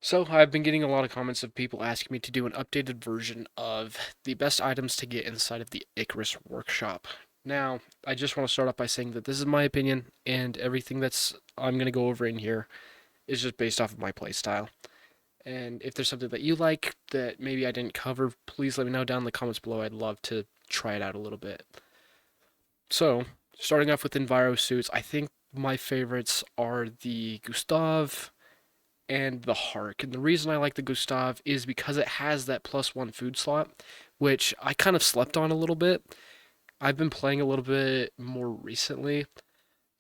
So, I've been getting a lot of comments of people asking me to do an updated version of the best items to get inside of the Icarus workshop. Now, I just want to start off by saying that this is my opinion, and everything that's I'm going to go over in here is just based off of my playstyle. And if there's something that you like that maybe I didn't cover, please let me know down in the comments below. I'd love to try it out a little bit. So, starting off with Envirosuits, I think my favorites are the Gustav, and the Hark. And the reason I like the Gustav is because it has that +1 food slot, which I kind of slept on a little bit. I've been playing a little bit more recently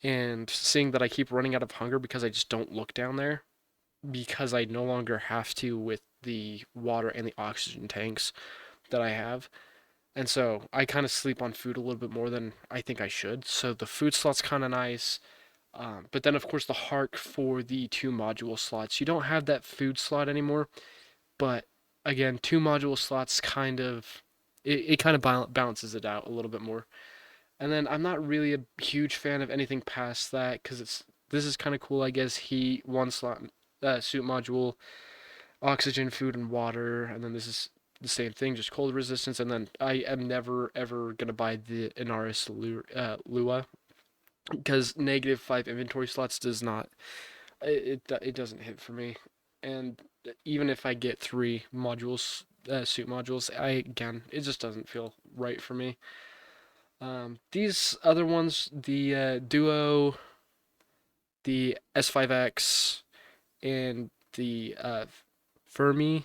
and seeing that I keep running out of hunger because I just don't look down there because I no longer have to with the water and the oxygen tanks that I have. And so I kind of sleep on food a little bit more than I think I should. So the food slot's kind of nice. But then, of course, the Hark for the two module slots. You don't have that food slot anymore, but again, two module slots kind of it kind of balances it out a little bit more. And then I'm not really a huge fan of anything past that because this is kind of cool. I guess heat one slot, suit module, oxygen, food, and water, and then this is the same thing, just cold resistance. And then I am never ever gonna buy the Inaris Lua because -5 inventory slots does not it doesn't hit for me. And even if I get three modules, suit modules, it just doesn't feel right for me. These other ones, the Duo, the S5X, and the Fermi,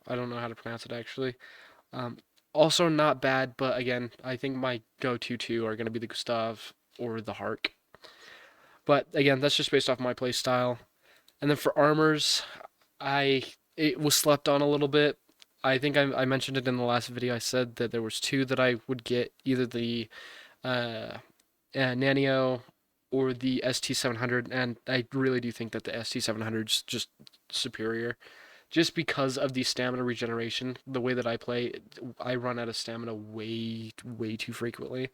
I don't know how to pronounce it actually. Um, Also not bad, but again, I think my go-to two are going to be the Gustav or the Hark. But again, that's just based off my play style. And then for armors, I it was slept on a little bit. I think I mentioned it in the last video. I said that there was two that I would get, either the uh, Nanio or the ST700, and I really do think that the ST700 is just superior. Just because of the stamina regeneration, the way that I play, I run out of stamina way too frequently,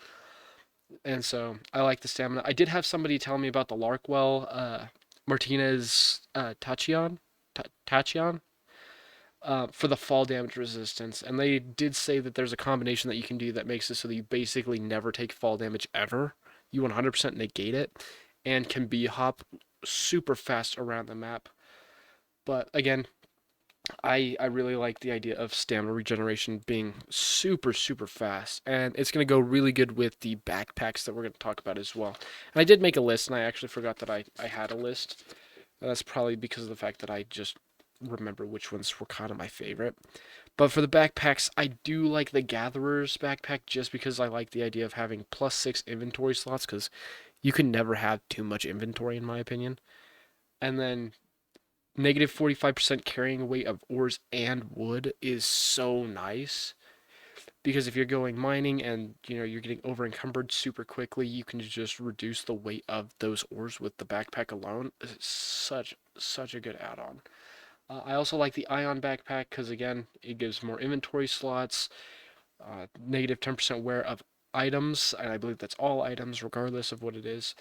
and so I like the stamina. I did have somebody tell me about the Larkwell Martinez Tachion for the fall damage resistance, and they did say that there's a combination that you can do that makes it so that you basically never take fall damage ever. You 100% negate it, and can B hop super fast around the map. But again, I really like the idea of stamina regeneration being super fast, and it's going to go really good with the backpacks that we're going to talk about as well. And I did make a list, and I actually forgot that I had a list. That's probably because of the fact that I just remember which ones were kind of my favorite. But for the backpacks, I do like the Gatherer's backpack just because I like the idea of having +6 inventory slots because you can never have too much inventory, in my opinion. And then -45% carrying weight of ores and wood is so nice because if you're going mining and you're getting over encumbered super quickly, you can just reduce the weight of those ores with the backpack alone. It's such a good add-on. I also like the ion backpack because again, it gives more inventory slots, -10% wear of items, and I believe that's all items regardless of what it is.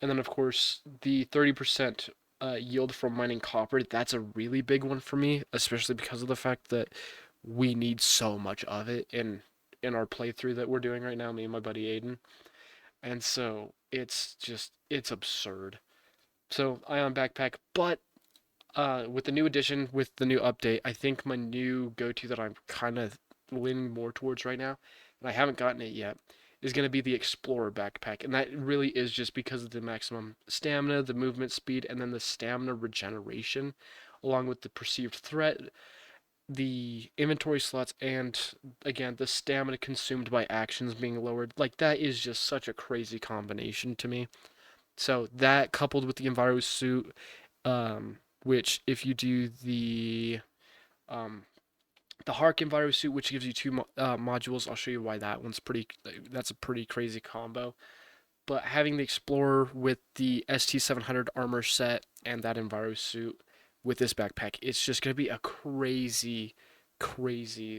And then, of course, the 30% yield from mining copper, that's a really big one for me, especially because of the fact that we need so much of it in our playthrough that we're doing right now, me and my buddy Aiden. And so it's absurd. So Ion Backpack, but with the new edition, with the new update, I think my new go-to that I'm kind of leaning more towards right now, and I haven't gotten it yet, is going to be the Explorer backpack. And that really is just because of the maximum stamina, the movement speed, and then the stamina regeneration, along with the perceived threat, the inventory slots, and again, the stamina consumed by actions being lowered. Like, that is just such a crazy combination to me. So, that coupled with the Enviro suit, which if you do um, the Hark Enviro suit, which gives you two modules, I'll show you why that one's pretty. That's a pretty crazy combo. But having the Explorer with the ST700 armor set and that Enviro suit with this backpack, it's just gonna be a crazy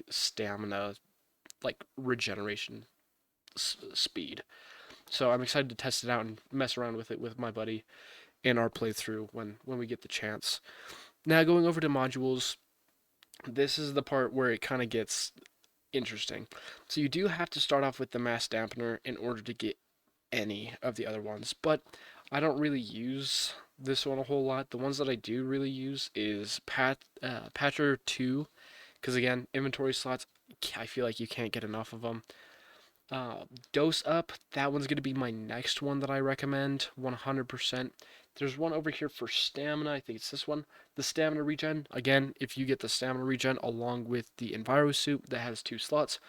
stamina like regeneration speed. So I'm excited to test it out and mess around with it with my buddy in our playthrough when we get the chance. Now going over to modules, this is the part where it kind of gets interesting. So you do have to start off with the mass dampener in order to get any of the other ones, but I don't really use this one a whole lot. The ones that I do really use is Patcher 2, because again, inventory slots, I feel like you can't get enough of them. Dose Up, that one's going to be my next one that I recommend 100%. There's one over here for stamina, I think it's this one. The stamina regen, again, if you get the stamina regen along with the Envirosuit that has 2 slots,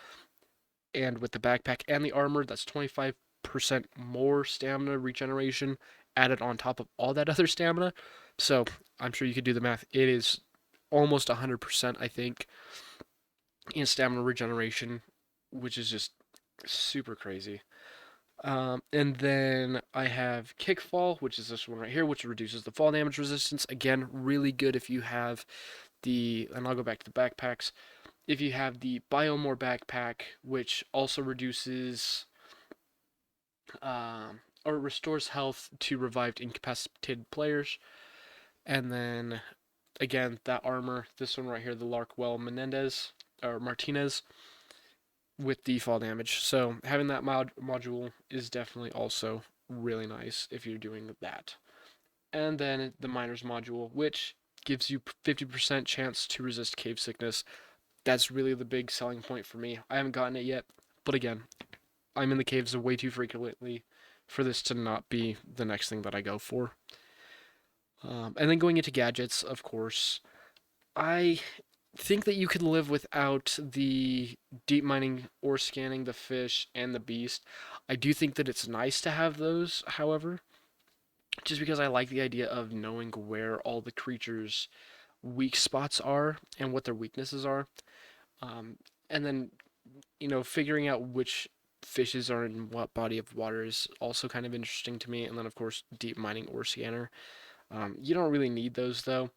and with the backpack and the armor, that's 25% more stamina regeneration added on top of all that other stamina. So I'm sure you could do the math. It is almost 100%, I think, in stamina regeneration, which is just super crazy. And then I have Kickfall, which is this one right here, which reduces the fall damage resistance. Again, really good if you have and I'll go back to the backpacks. If you have the Biomore backpack, which also reduces or restores health to revived incapacitated players. And then again, that armor, this one right here, the Larkwell Menendez or Martinez with the fall damage. So having that module is definitely also really nice if you're doing that. And then the Miners module, which gives you 50% chance to resist cave sickness. That's really the big selling point for me. I haven't gotten it yet, but again, I'm in the caves way too frequently for this to not be the next thing that I go for. And then going into gadgets, of course, I think that you could live without the deep mining or scanning the fish and the beast. I do think that it's nice to have those, however, just because I like the idea of knowing where all the creatures' weak spots are and what their weaknesses are. And then, figuring out which fishes are in what body of water is also kind of interesting to me. And then, of course, deep mining or scanner. You don't really need those, though.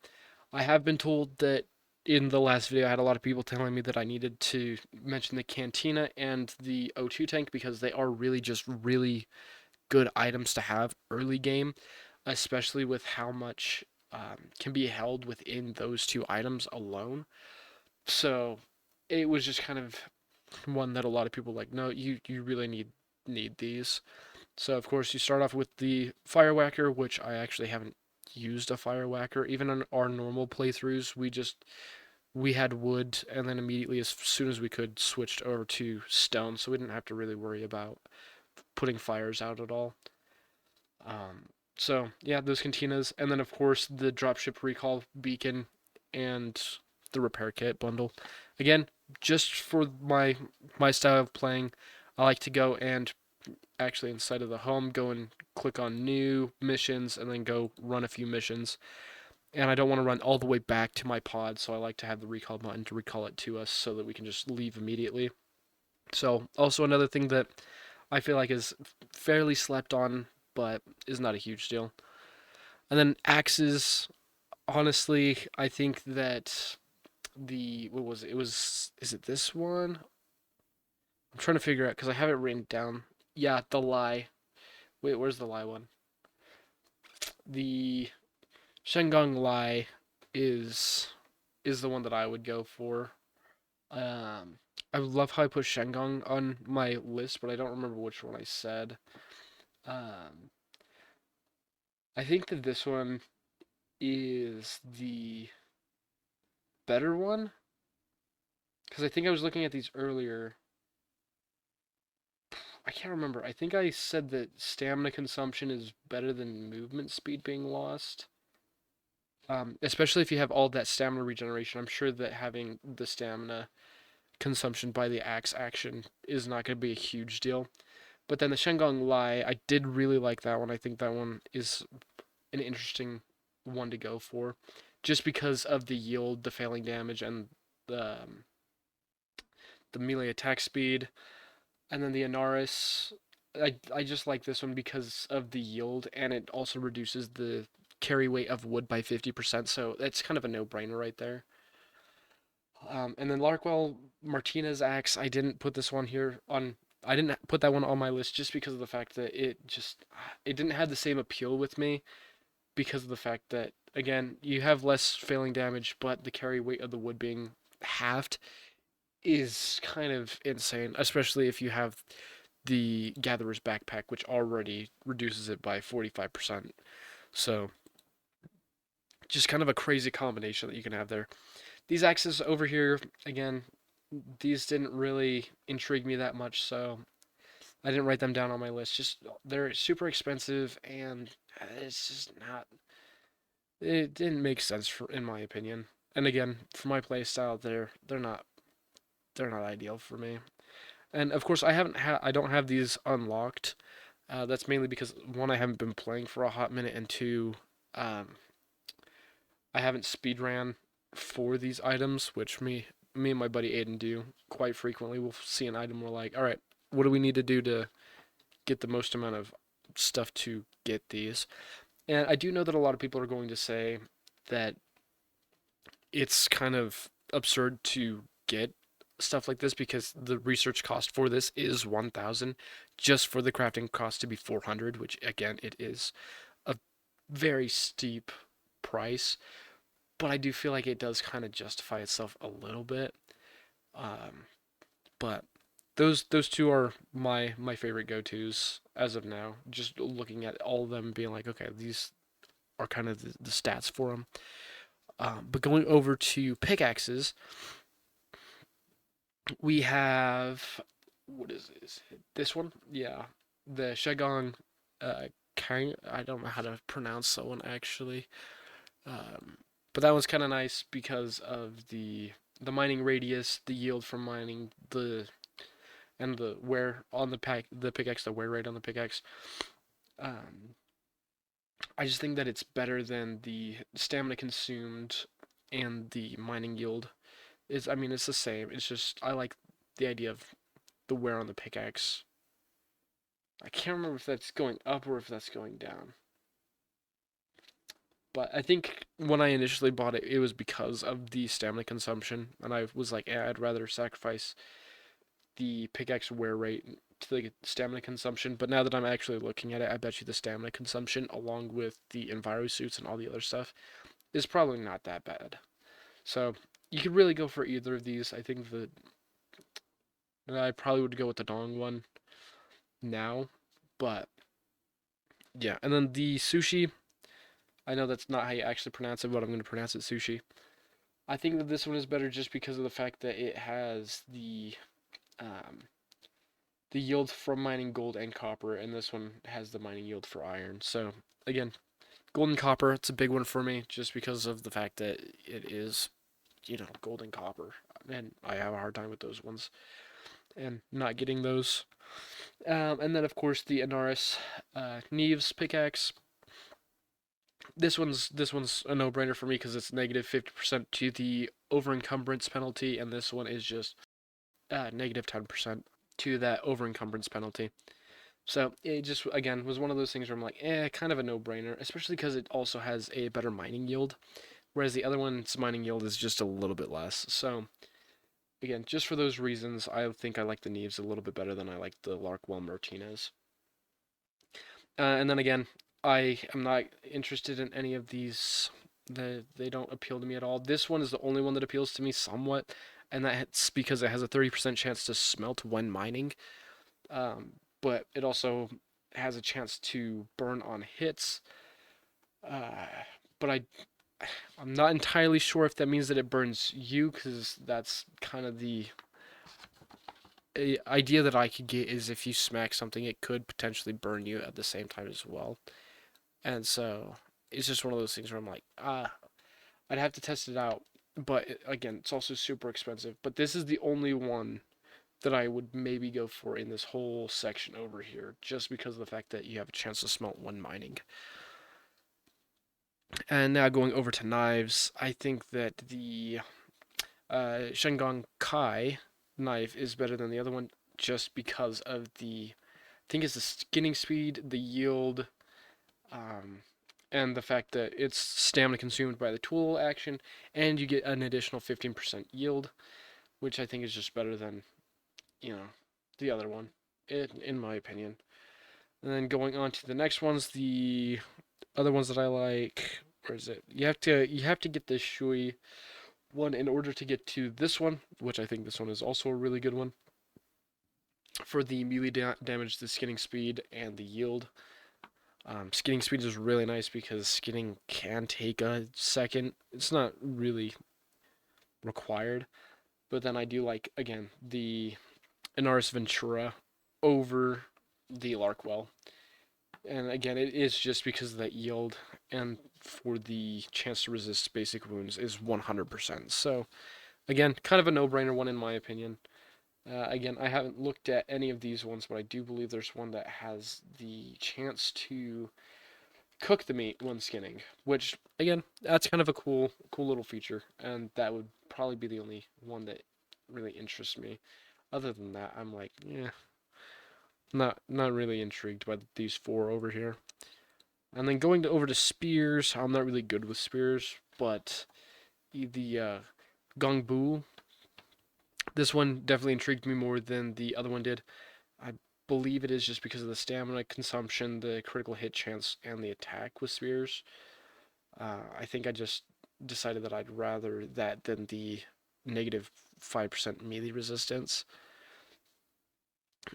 I have been told that in the last video, I had a lot of people telling me that I needed to mention the Cantina and the O2 tank because they are really just really good items to have early game, especially with how much can be held within those 2 items alone. So it was just kind of one that a lot of people were like, no, you really need these. So of course you start off with the fire whacker, which I actually haven't used a fire whacker. Even on our normal playthroughs, we had wood, and then immediately as soon as we could switched over to stone, so we didn't have to really worry about putting fires out at all. So yeah, those cantinas, and then of course the dropship recall beacon and the repair kit bundle. Again, just for my style of playing, I like to go and actually inside of the home go and click on new missions and then go run a few missions. And I don't want to run all the way back to my pod, so I like to have the recall button to recall it to us so that we can just leave immediately. So also another thing that I feel like is fairly slept on, but is not a huge deal. And then axes, honestly, I think that what was it? Is it this one? I'm trying to figure out because I have it written down. Yeah, the lie. Wait, where's the lie one? The Shengong lie is the one that I would go for. I love how I put Shengong on my list, but I don't remember which one I said. Um, I think that this one is the better one because I think I was looking at these earlier. I can't remember. I think I said that stamina consumption is better than movement speed being lost. Especially if you have all that stamina regeneration. I'm sure that having the stamina consumption by the axe action is not going to be a huge deal. But then the Shengong Lai, I did really like that one. I think that one is an interesting one to go for, just because of the yield, the failing damage, and the melee attack speed. And then the Anaris, I just like this one because of the yield, and it also reduces the carry weight of wood by 50%, so that's kind of a no-brainer right there. And then Larkwell Martinez axe, I didn't put this one here on. I didn't put that one on my list just because of the fact that it didn't have the same appeal with me because of the fact that, again, you have less failing damage, but the carry weight of the wood being halved is kind of insane, especially if you have the Gatherer's Backpack, which already reduces it by 45%. So, just kind of a crazy combination that you can have there. These axes over here, again, these didn't really intrigue me that much, so I didn't write them down on my list. Just they're super expensive, and it's just not. It didn't make sense for, in my opinion. And again, for my playstyle, they're not ideal for me. And of course, I don't have these unlocked. That's mainly because one, I haven't been playing for a hot minute, and two, um, I haven't speed ran for these items, which me and my buddy Aiden do quite frequently. We'll see an item, we're like, all right, what do we need to do to get the most amount of stuff to get these? And I do know that a lot of people are going to say that it's kind of absurd to get stuff like this because the research cost for this is 1,000 just for the crafting cost to be 400, which again it is a very steep price, but I do feel like it does kind of justify itself a little bit. Um, but those two are my favorite go-tos as of now. Just looking at all of them, being like, okay, these are kind of the stats for them. But going over to pickaxes, we have what is this? This one, yeah, the Shegong Kang. I don't know how to pronounce that one actually. Um, but that one's kind of nice because of the mining radius, the yield from mining, and the wear on the pickaxe, the wear rate on the pickaxe. Um, I just think that it's better than the stamina consumed and the mining yield. I mean, it's the same. It's just I like the idea of the wear on the pickaxe. I can't remember if that's going up or if that's going down. But I think when I initially bought it, it was because of the stamina consumption, and I was like, I'd rather sacrifice the pickaxe wear rate to the stamina consumption. But now that I'm actually looking at it, I bet you the stamina consumption, along with the Envirosuits and all the other stuff, is probably not that bad. So you could really go for either of these. I think that I probably would go with the Dong one now, but yeah. And then the sushi, I know that's not how you actually pronounce it, but I'm going to pronounce it sushi. I think that this one is better just because of the fact that it has um, the yield from mining gold and copper, and this one has the mining yield for iron. So again, gold and copper, it's a big one for me just because of the fact that it is, gold and copper, and I have a hard time with those ones and not getting those. And then of course the Anaris Neves pickaxe. This one's a no-brainer for me because it's negative 50% to the over encumbrance penalty, and this one is just negative 10% to that over encumbrance penalty. So it just again was one of those things where I'm like, kind of a no-brainer, especially because it also has a better mining yield, whereas the other one's mining yield is just a little bit less. So again, just for those reasons, I think I like the Neves a little bit better than I like the Larkwell Martinez. And then again, I am not interested in any of these. They don't appeal to me at all. This one is the only one that appeals to me somewhat, and that's because it has a 30% chance to smelt when mining. But it also has a chance to burn on hits. Uh, but I'm not entirely sure if that means that it burns you, because that's kind of the idea that I could get is if you smack something, it could potentially burn you at the same time as well. And so it's just one of those things where I'm like, I'd have to test it out. But again, it's also super expensive. But this is the only one that I would maybe go for in this whole section over here, just because of the fact that you have a chance to smelt when mining. And now going over to knives, I think that the Shengon Kai knife is better than the other one just because of I think it's the skinning speed, the yield, um, and the fact that it's stamina consumed by the tool action, and you get an additional 15% yield, which I think is just better than, the other one, in my opinion. And then going on to the next ones, the Other ones that I like, where is it? You have to get this Shui one in order to get to this one, which I think this one is also a really good one for the melee damage, the skinning speed, and the yield. Skinning speed is really nice because skinning can take a second. It's not really required, but then I do like, again, the Inaris Ventura over the Larkwell. And again, it is just because of that yield, and for the chance to resist basic wounds is 100%. So, again, kind of a no-brainer one in my opinion. Again, I haven't looked at any of these ones, but I do believe there's one that has the chance to cook the meat when skinning, which again, that's kind of a cool little feature, and that would probably be the only one that really interests me. Other than that, I'm like, yeah, not really intrigued by these four over here. And then going over to spears, I'm not really good with spears, but the Gong Bu, this one definitely intrigued me more than the other one did. I believe it is just because of the stamina consumption, the critical hit chance, and the attack with spears. I think I just decided that I'd rather that than the negative 5% melee resistance.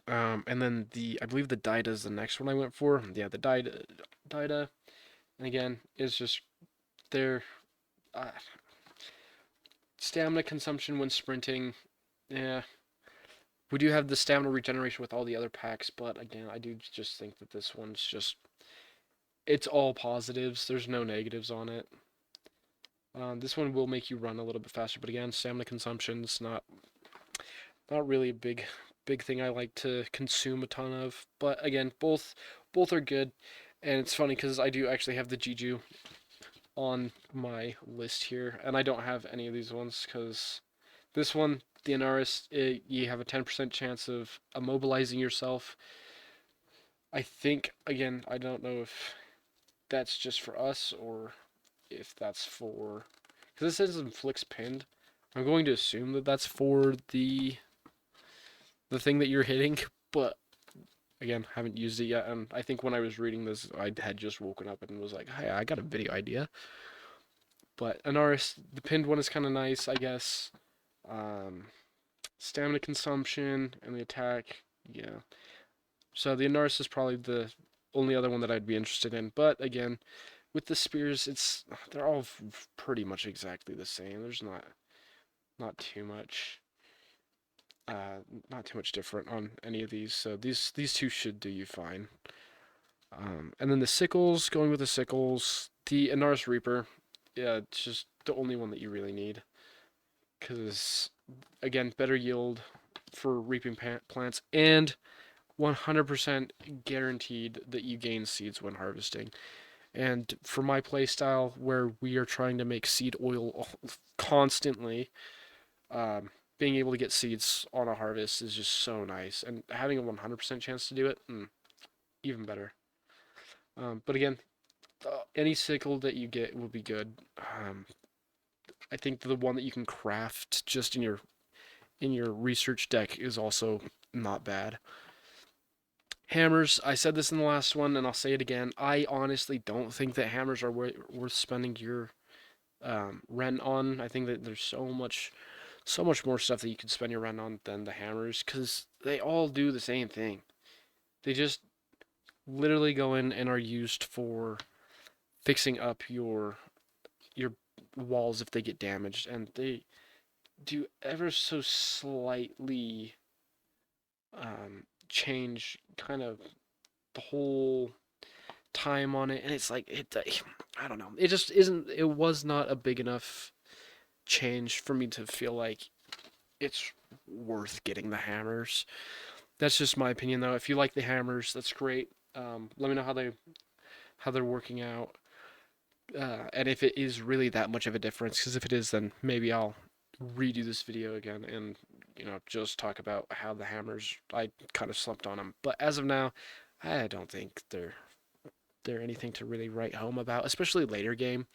And then I believe the Dida is the next one I went for. Yeah, the Dida, and again, is just their uh, stamina consumption when sprinting. Yeah, we do have the stamina regeneration with all the other packs, but again, I do just think that this one's just, it's all positives. There's no negatives on it. This one will make you run a little bit faster, but again, stamina consumption's not really a big thing I like to consume a ton of. But again, both are good, and it's funny because I do actually have the Jiju on my list here, and I don't have any of these ones because this one, the Inaris, you have a 10% chance of immobilizing yourself. I think, again, I don't know if that's just for us or if that's for, because this says inflicts pinned. I'm going to assume that that's for the thing that you're hitting, but again, haven't used it yet. And I think when I was reading this, I had just woken up and was like, "Hey, I got a video idea." But Anaris, the pinned one is kind of nice, I guess. Um, Stamina consumption and the attack, yeah. So the Anaris is probably the only other one that I'd be interested in. But again, with the spears, they're all pretty much exactly the same. There's not too much not too much different on any of these. So these two should do you fine. And then the Sickles, going with the Sickles, the Inaris Reaper, yeah, it's just the only one that you really need. Because, again, better yield for reaping plants, and 100% guaranteed that you gain seeds when harvesting. And for my playstyle, where we are trying to make seed oil constantly, being able to get seeds on a harvest is just so nice. And having a 100% chance to do it, even better. But again, any sickle that you get will be good. I think the one that you can craft just in your research deck is also not bad. Hammers, I said this in the last one, and I'll say it again. I honestly don't think that hammers are worth spending your rent on. I think that there's so much more stuff that you could spend your rent on than the hammers, because they all do the same thing. They just literally go in and are used for fixing up your walls if they get damaged, and they do ever so slightly change kind of the whole time on it, and it's like I don't know. It just isn't. It was not a big enough change for me to feel like it's worth getting the hammers. That's just my opinion, though. If you like the hammers, that's great. Let me know how they're working out, and if it is really that much of a difference. Because if it is, then maybe I'll redo this video again and just talk about how the hammers, I kind of slept on them. But as of now, I don't think they're anything to really write home about, especially later game.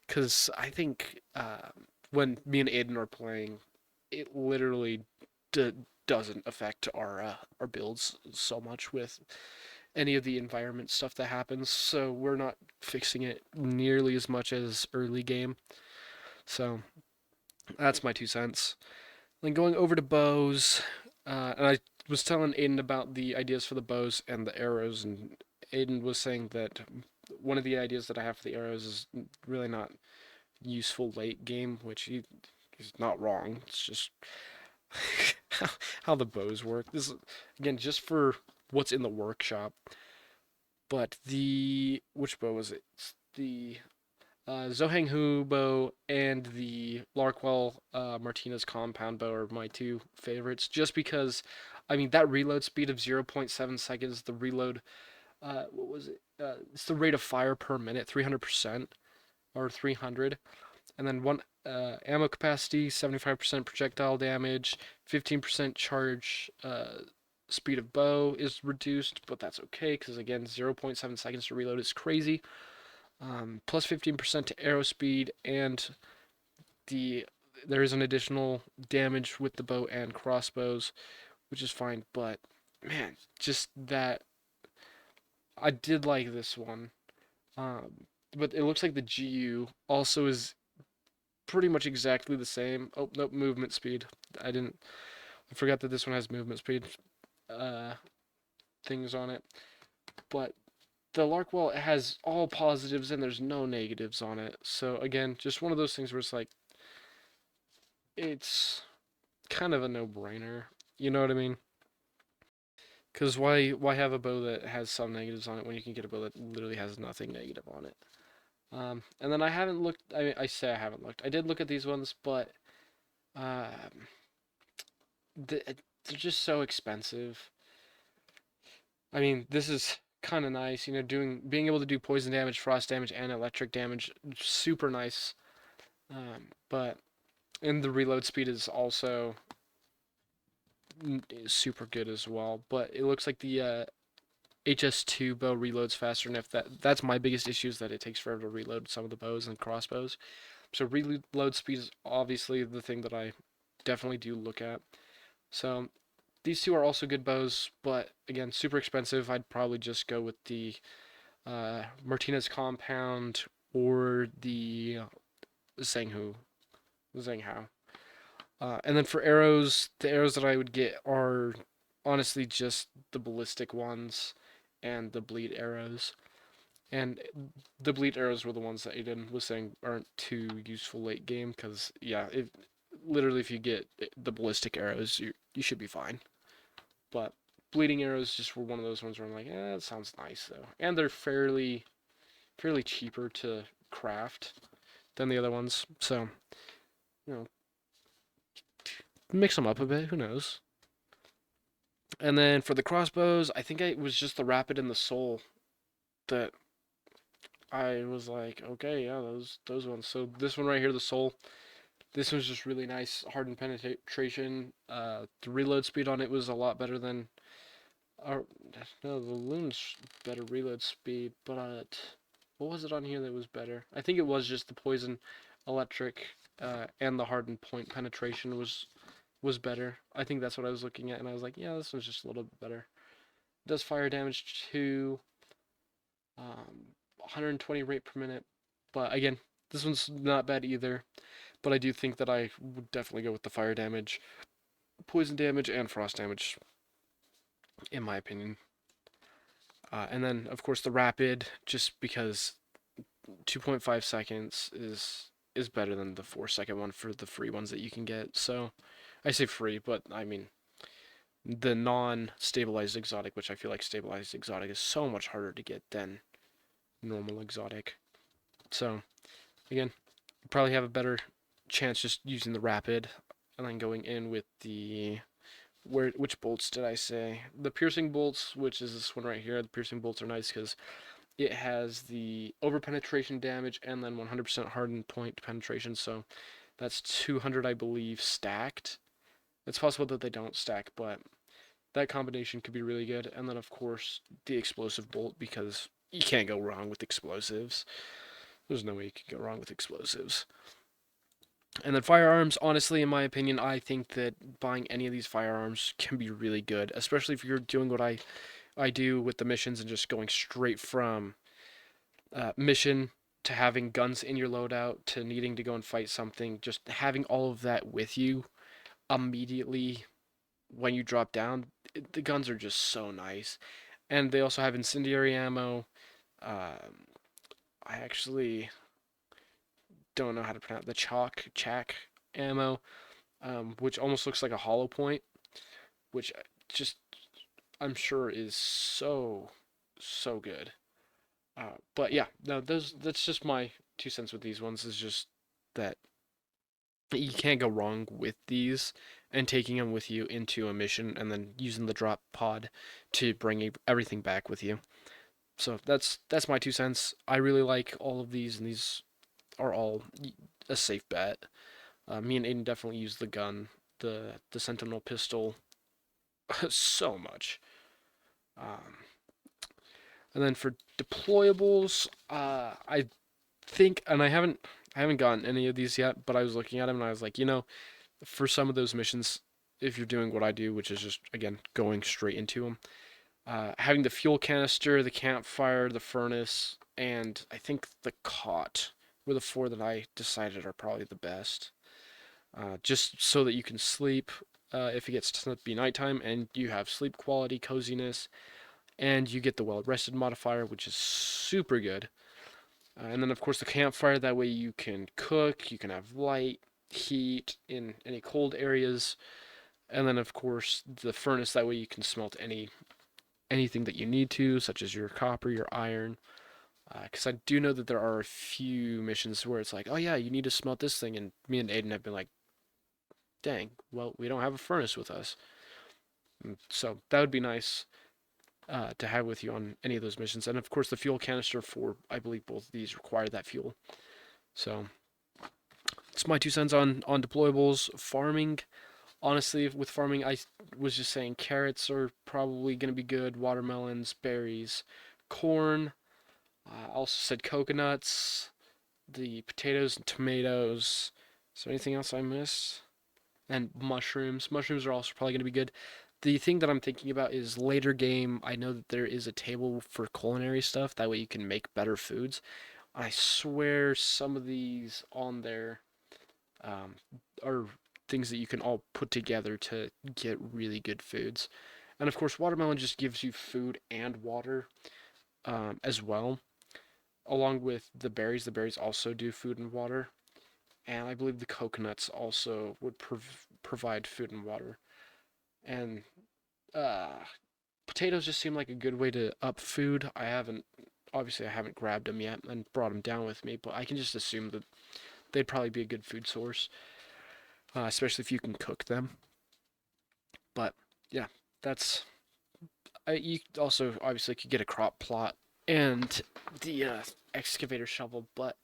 Because I think when me and Aiden are playing, it literally doesn't affect our builds so much with any of the environment stuff that happens, so we're not fixing it nearly as much as early game. So that's my 2 cents. Then going over to bows, and I was telling Aiden about the ideas for the bows and the arrows, and Aiden was saying that one of the ideas that I have for the arrows is really not useful late game, which he is not wrong. It's just how the bows work. This is, again, just for what's in the workshop. But the which bow was it? It's the Zohang Hu bow and the Larkwell Martinez compound bow are my two favorites. Just because, I mean, that reload speed of 0.7 seconds, the reload, what was it? It's the rate of fire per minute, 300% or 300, and then one ammo capacity, 75% projectile damage, 15% charge speed of bow is reduced, but that's okay because again, 0.7 seconds to reload is crazy. Plus 15% to arrow speed, and there is an additional damage with the bow and crossbows, which is fine. But man, just that I did like this one. But it looks like the GU also is pretty much exactly the same. Oh nope, movement speed. I forgot that this one has movement speed uh, things on it. But the Larkwell has all positives and there's no negatives on it. So again, just one of those things where it's like it's kind of a no-brainer. You know what I mean? Because why have a bow that has some negatives on it when you can get a bow that literally has nothing negative on it? And then I haven't looked. I say I haven't looked. I did look at these ones, but um, they're just so expensive. I mean, this is kind of nice, you know, being able to do poison damage, frost damage, and electric damage, super nice. But and the reload speed is also super good as well. But it looks like the HS2 bow reloads faster, and if that's my biggest issue is that it takes forever to reload some of the bows and crossbows. So reload speed is obviously the thing that I definitely do look at. So these two are also good bows, but again, super expensive. I'd probably just go with the Martinez compound or the Zhang Hao. And then for arrows, the arrows that I would get are honestly just the ballistic ones and the bleed arrows. And the bleed arrows were the ones that Aiden was saying aren't too useful late game because yeah, literally if you get the ballistic arrows, you should be fine. But bleeding arrows just were one of those ones where I'm like, that sounds nice though, and they're fairly cheaper to craft than the other ones. So you know, mix them up a bit. Who knows? And then for the crossbows, I think it was just the rapid and the soul that I was like, okay, yeah, those ones. So this one right here, the soul. This one's just really nice, hardened penetration. The reload speed on it was a lot better than. Or, no, the loon's better reload speed, but what was it on here that was better? I think it was just the poison, electric, and the hardened point penetration was better. I think that's what I was looking at, and I was like, yeah, this one's just a little bit better. It does fire damage to 120 rate per minute, but again, this one's not bad either. But I do think that I would definitely go with the fire damage, poison damage, and frost damage, in my opinion. And then, of course, the rapid, just because 2.5 seconds is better than the 4 second one for the free ones that you can get. So I say free, but I mean the non-stabilized exotic, which I feel like stabilized exotic is so much harder to get than normal exotic. So again, you probably have a better chance just using the rapid and then going in with the which bolts did I say? The piercing bolts, which is this one right here. The piercing bolts are nice because it has the over penetration damage and then 100% hardened point penetration. So that's 200, I believe, stacked. It's possible that they don't stack, but that combination could be really good. And then, of course, the explosive bolt because you can't go wrong with explosives. There's no way you can go wrong with explosives. And then firearms, honestly, in my opinion, I think that buying any of these firearms can be really good, especially if you're doing what I I do with the missions and just going straight from mission to having guns in your loadout to needing to go and fight something, just having all of that with you immediately when you drop down, the guns are just so nice. And they also have incendiary ammo. I actually don't know how to pronounce the chac ammo, which almost looks like a hollow point, which just I'm sure is so good. But yeah, no, that's just my 2 cents with these ones. Is just that you can't go wrong with these and taking them with you into a mission and then using the drop pod to bring everything back with you. So that's my 2 cents. I really like all of these, and these are all a safe bet. Me and Aiden definitely use the gun, the Sentinel pistol, so much. Um, and then for deployables, I think, and I haven't gotten any of these yet, but I was looking at them and I was like, for some of those missions, if you're doing what I do, which is just again going straight into them, having the fuel canister, the campfire, the furnace, and I think the cot were the four that I decided are probably the best. Just so that you can sleep if it gets to be nighttime, and you have sleep quality, coziness, and you get the well rested modifier, which is super good. And then, of course, the campfire. That way, you can cook, you can have light, heat in any cold areas, and then, of course, the furnace. That way, you can smelt anything that you need to, such as your copper, your iron. Because I do know that there are a few missions where it's like, oh yeah, you need to smelt this thing, and me and Aiden have been like, dang, well, we don't have a furnace with us. So that would be nice to have with you on any of those missions. And of course, the fuel canister for, I believe, both of these require that fuel. So it's my 2 cents on deployables. Farming, honestly, with farming, I was just saying carrots are probably going to be good, watermelons, berries, corn. I also said coconuts, the potatoes and tomatoes. Is there anything else I missed? And mushrooms. Mushrooms are also probably going to be good. The thing that I'm thinking about is later game. I know that there is a table for culinary stuff. That way you can make better foods. I swear some of these on there um, are things that you can all put together to get really good foods. And of course, watermelon just gives you food and water as well, along with the berries. The berries also do food and water. And I believe the coconuts also would provide food and water. And uh, potatoes just seem like a good way to up food. Obviously, I haven't grabbed them yet and brought them down with me, but I can just assume that they'd probably be a good food source, especially if you can cook them. But yeah, that's. You also obviously could get a crop plot and the excavator shovel, but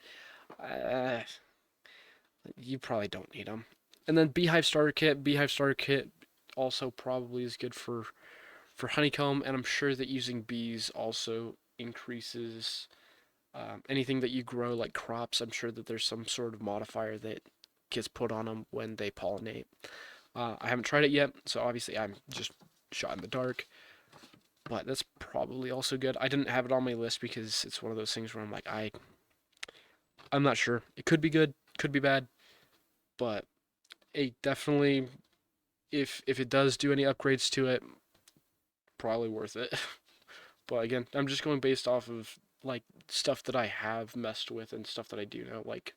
uh, you probably don't need them. And then beehive starter kit. Beehive starter kit also probably is good for honeycomb, and I'm sure that using bees also increases anything that you grow, like crops. I'm sure that there's some sort of modifier that gets put on them when they pollinate. I haven't tried it yet, so obviously I'm just shot in the dark. But that's probably also good. I didn't have it on my list because it's one of those things where I'm like, I'm not sure. It could be good, could be bad, but it definitely, if it does do any upgrades to it, probably worth it. But again, I'm just going based off of like stuff that I have messed with and stuff that I do know, like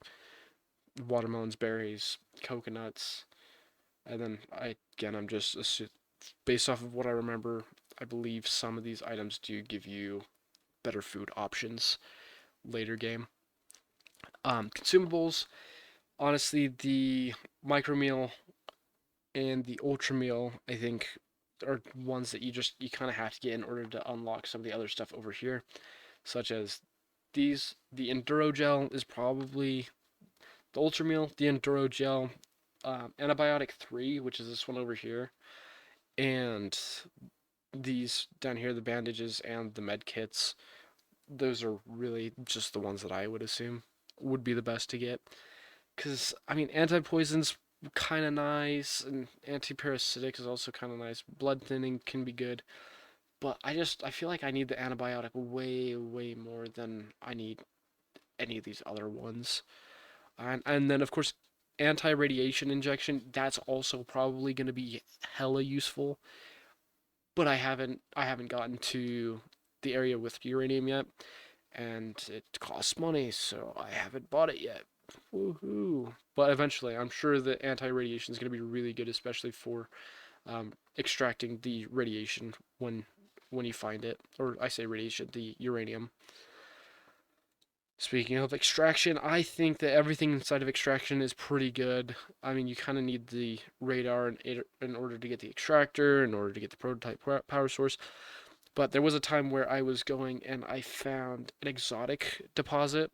watermelons, berries, coconuts, and then I'm just based off of what I remember. I believe some of these items do give you better food options later game. Consumables, honestly, the micro meal and the ultra meal, I think, are ones that you kind of have to get in order to unlock some of the other stuff over here, such as these. The enduro gel is probably the ultra meal, the enduro gel, antibiotic 3, which is this one over here, and these down here, the bandages and the med kits. Those are really just the ones that I would assume would be the best to get. Because, I mean, anti poison's kind of nice, and anti parasitic is also kind of nice. Blood thinning can be good. but I feel like I need the antibiotic way more than I need any of these other ones. And then of course anti-radiation injection, that's also probably going to be hella useful, but I haven't gotten to the area with uranium yet, and it costs money, so I haven't bought it yet. Woohoo! But eventually, I'm sure the anti-radiation is going to be really good, especially for extracting the radiation when you find it, or I say radiation, the uranium. Speaking of extraction, I think that everything inside of extraction is pretty good. I mean, you kind of need the radar in order to get the extractor, in order to get the prototype power source. But there was a time where I was going and I found an exotic deposit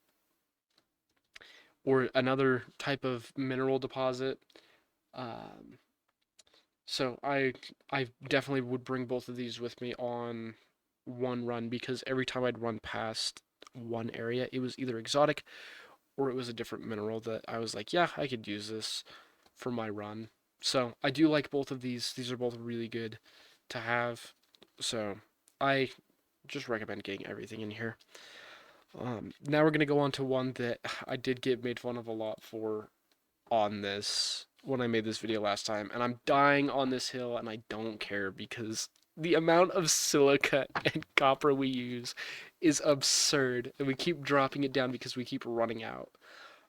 or another type of mineral deposit. Um, so I definitely would bring both of these with me on one run because every time I'd run past one area, it was either exotic or it was a different mineral that I was like, yeah, I could use this for my run. So I do like both of these. These are both really good to have. So I just recommend getting everything in here. Now we're gonna go on to one that I did get made fun of a lot for on this when I made this video last time, and I'm dying on this hill, and I don't care because the amount of silica and copper we use is absurd, and we keep dropping it down because we keep running out.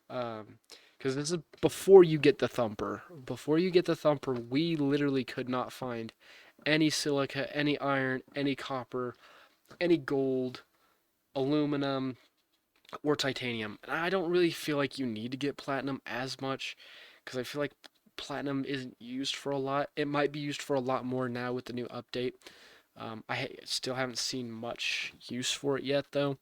Because this is before you get the thumper. Before you get the thumper, we literally could not find any silica, any iron, any copper, any gold, aluminum, or titanium. And I don't really feel like you need to get platinum as much because I feel like platinum isn't used for a lot. It might be used for a lot more now with the new update. I still haven't seen much use for it yet though.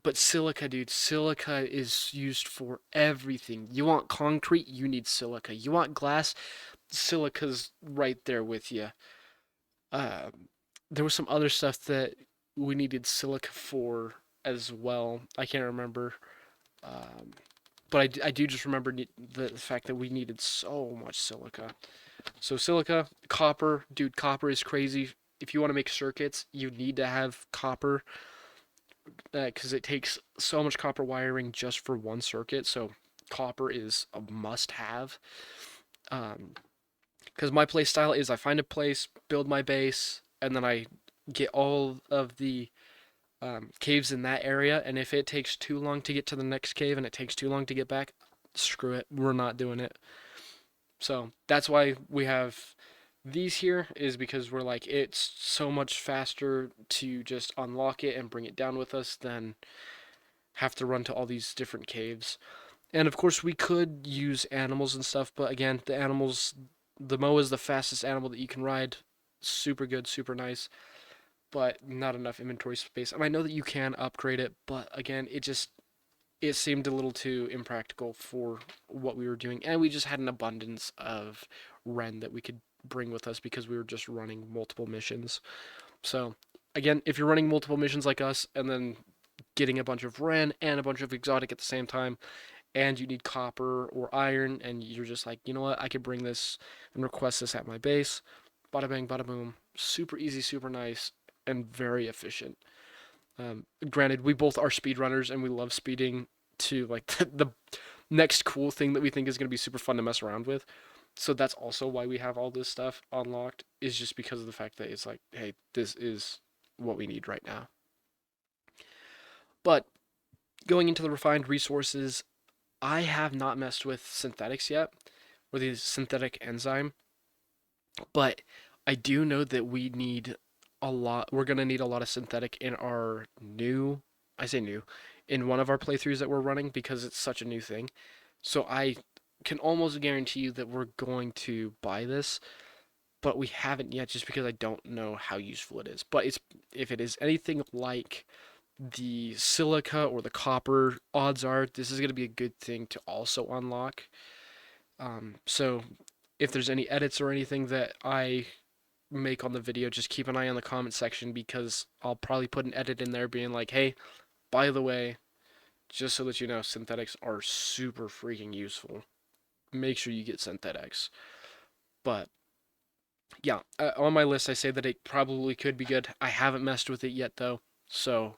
But silica, dude, silica is used for everything. You want concrete, you need silica. You want glass, silica's right there with you. There was some other stuff that we needed silica for as well. I can't remember. Um, but I do just remember the fact that we needed so much silica. So silica, copper, dude, copper is crazy. If you want to make circuits, you need to have copper because it takes so much copper wiring just for one circuit. So copper is a must-have. Because my play style is I find a place, build my base, and then I get all of the caves in that area. And if it takes too long to get to the next cave and it takes too long to get back, screw it, we're not doing it. So that's why we have these here, is because we're like, it's so much faster to just unlock it and bring it down with us than have to run to all these different caves. And of course, we could use animals and stuff, but again, the animals, the Moa is the fastest animal that you can ride. Super good, super nice, but not enough inventory space. And I know that you can upgrade it, but again, it seemed a little too impractical for what we were doing, and we just had an abundance of Ren that we could bring with us because we were just running multiple missions. So again, if you're running multiple missions like us and then getting a bunch of Ren and a bunch of exotic at the same time, and you need copper or iron, and you're just like, you know what, I could bring this and request this at my base. Bada bang, bada boom. Super easy, super nice, and very efficient. Granted, we both are speedrunners and we love speeding to like the next cool thing that we think is going to be super fun to mess around with. So that's also why we have all this stuff unlocked, is just because of the fact that it's like, hey, this is what we need right now. But going into the refined resources, I have not messed with synthetics yet, or the synthetic enzyme, but I do know that we need a lot. We're gonna need a lot of synthetic in our new. I say new, in one of our playthroughs that we're running because it's such a new thing. So I can almost guarantee you that we're going to buy this, but we haven't yet just because I don't know how useful it is. But it's if it is anything like the silica or the copper, odds are this is going to be a good thing to also unlock. So if there's any edits or anything that I make on the video, just keep an eye on the comment section because I'll probably put an edit in there being like, hey, by the way, just so that you know, synthetics are super freaking useful. Make sure you get synthetics. But Yeah, on my list, I say that it probably could be good. I haven't messed with it yet, though. So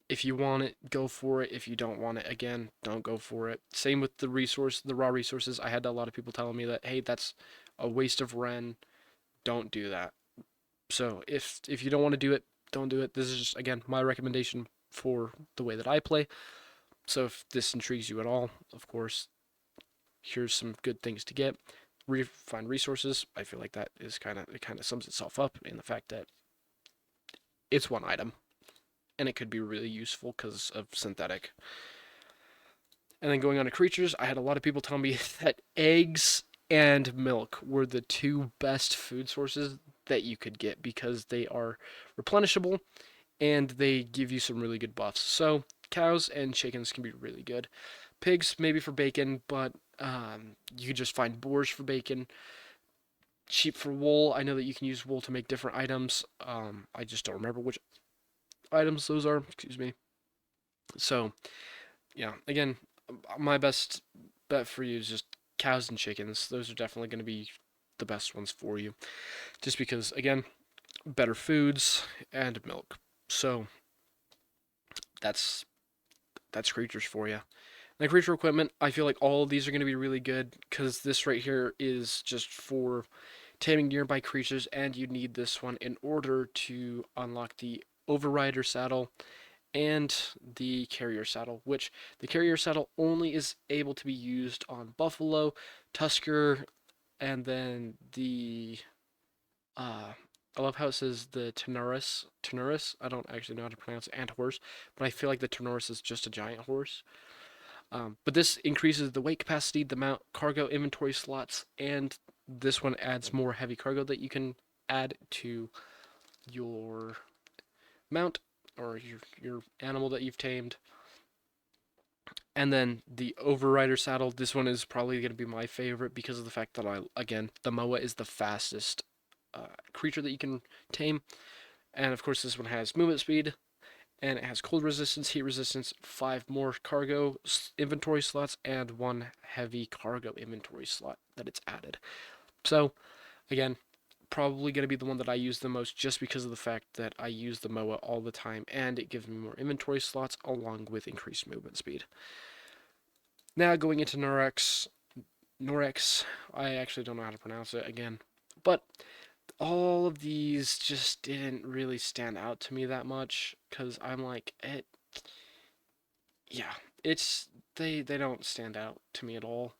if you want it, go for it. If you don't want it, again, don't go for it. Same with the raw resources. I had a lot of people telling me that, hey, that's a waste of Ren. Don't do that. So if you don't want to do it, don't do it. This is just again my recommendation for the way that I play. So if this intrigues you at all, of course, here's some good things to get. Find resources. I feel like that is kind of sums itself up in the fact that it's one item and it could be really useful because of synthetic. And then going on to creatures, I had a lot of people tell me that eggs and milk were the two best food sources that you could get because they are replenishable and they give you some really good buffs. So cows and chickens can be really good. Pigs maybe for bacon, but you could just find boars for bacon. Sheep for wool. I know that you can use wool to make different items. I just don't remember which items those are. Excuse me. So yeah, again, my best bet for you is just cows and chickens. Those are definitely going to be the best ones for you, just because again, better foods and milk. So that's creatures for you. The creature equipment, I feel like all of these are going to be really good because this right here is just for taming nearby creatures, and you need this one in order to unlock the Overrider saddle and the Carrier saddle, which the Carrier saddle only is able to be used on Buffalo, Tusker, and then the I love how it says the Tenorus. Tenorus. I don't actually know how to pronounce it, and horse, but I feel like the Tenorus is just a giant horse. But this increases the weight capacity, the amount cargo inventory slots, and this one adds more heavy cargo that you can add to your mount or your animal that you've tamed. And then the Overrider saddle, this one is probably going to be my favorite because of the fact that again, the Moa is the fastest creature that you can tame. And of course, this one has movement speed, and it has cold resistance, heat resistance, 5 more cargo inventory slots, and 1 heavy cargo inventory slot that it's added. So, again, probably going to be the one that I use the most just because of the fact that I use the MOA all the time, and it gives me more inventory slots along with increased movement speed. Now, going into Norex, I actually don't know how to pronounce it again, but all of these just didn't really stand out to me that much because I'm like yeah, it's they don't stand out to me at all.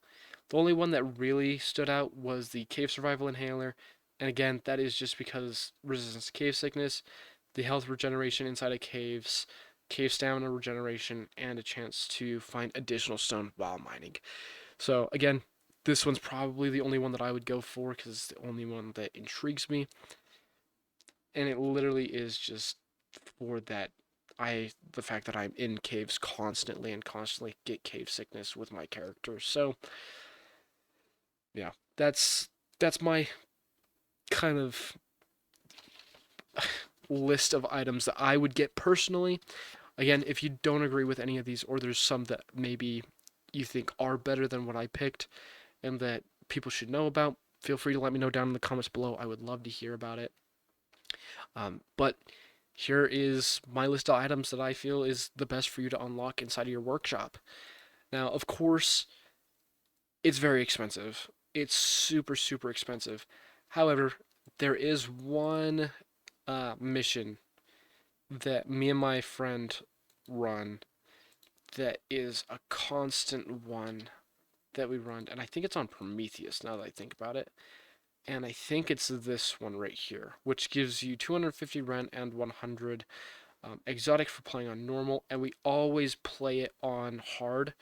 The only one that really stood out was the cave survival inhaler, and again, that is just because resistance to cave sickness, the health regeneration inside of caves, cave stamina regeneration, and a chance to find additional stone while mining. So again, this one's probably the only one that I would go for because it's the only one that intrigues me, and it literally is just for that the fact that I'm in caves constantly and constantly get cave sickness with my character. So yeah, that's my kind of list of items that I would get personally. Again, if you don't agree with any of these, or there's some that maybe you think are better than what I picked and that people should know about, feel free to let me know down in the comments below. I would love to hear about it. But here is my list of items that I feel is the best for you to unlock inside of your workshop. Now, of course, it's very expensive. It's super, super expensive. However, there is one mission that me and my friend run that is a constant one that we run, and I think it's on Prometheus now that I think about it. And I think it's this one right here, which gives you 250 rent and 100 exotic for playing on normal, and we always play it on hard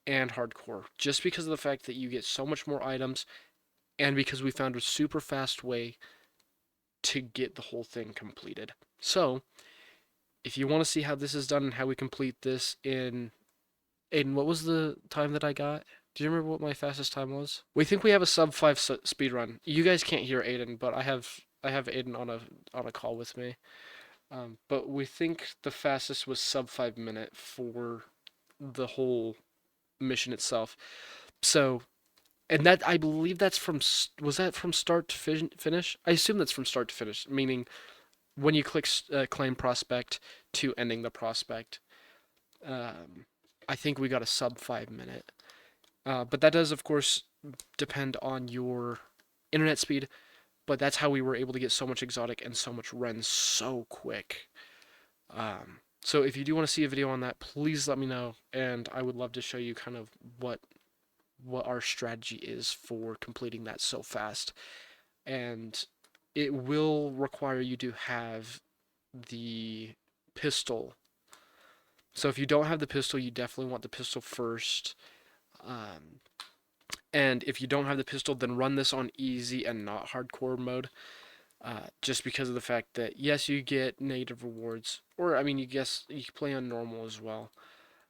and hardcore, just because of the fact that you get so much more items, and because we found a super fast way to get the whole thing completed. So, if you want to see how this is done and how we complete this in Aiden, what was the time that I got? Do you remember what my fastest time was? We think we have a sub 5 speed run. You guys can't hear Aiden, but I have Aiden on a call with me. But we think the fastest was sub 5 minute for the whole mission itself. So And that, I believe that's from, was that from start to finish? I assume that's from start to finish, meaning when you click claim prospect to ending the prospect. Um, I think we got a sub 5 minute. But that does, of course, depend on your internet speed. But that's how we were able to get so much exotic and so much Ren so quick. So if you do want to see a video on that, please let me know, and I would love to show you kind of what our strategy is for completing that so fast. And it will require you to have the pistol. So if you don't have the pistol, you definitely want the pistol first. Um, and if you don't have the pistol, then run this on easy and not hardcore mode. Just because of the fact that yes, you get negative rewards, or I mean, you guess you can play on normal as well.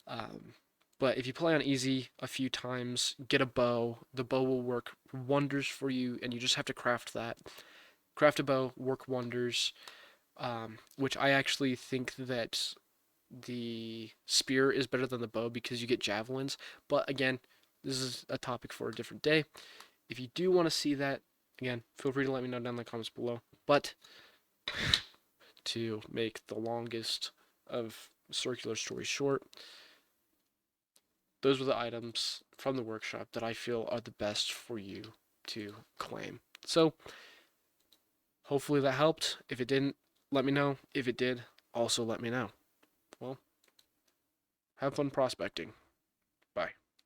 Um, but if you play on easy a few times, get a bow. The bow will work wonders for you, and you just have to craft that. Craft a bow, work wonders. Which I actually think that the spear is better than the bow because you get javelins. But again, this is a topic for a different day. If you do want to see that, again, feel free to let me know down in the comments below. But to make the longest of circular story short, those were the items from the workshop that I feel are the best for you to claim. So hopefully that helped. If it didn't, let me know. If it did, also let me know. Well, have fun prospecting.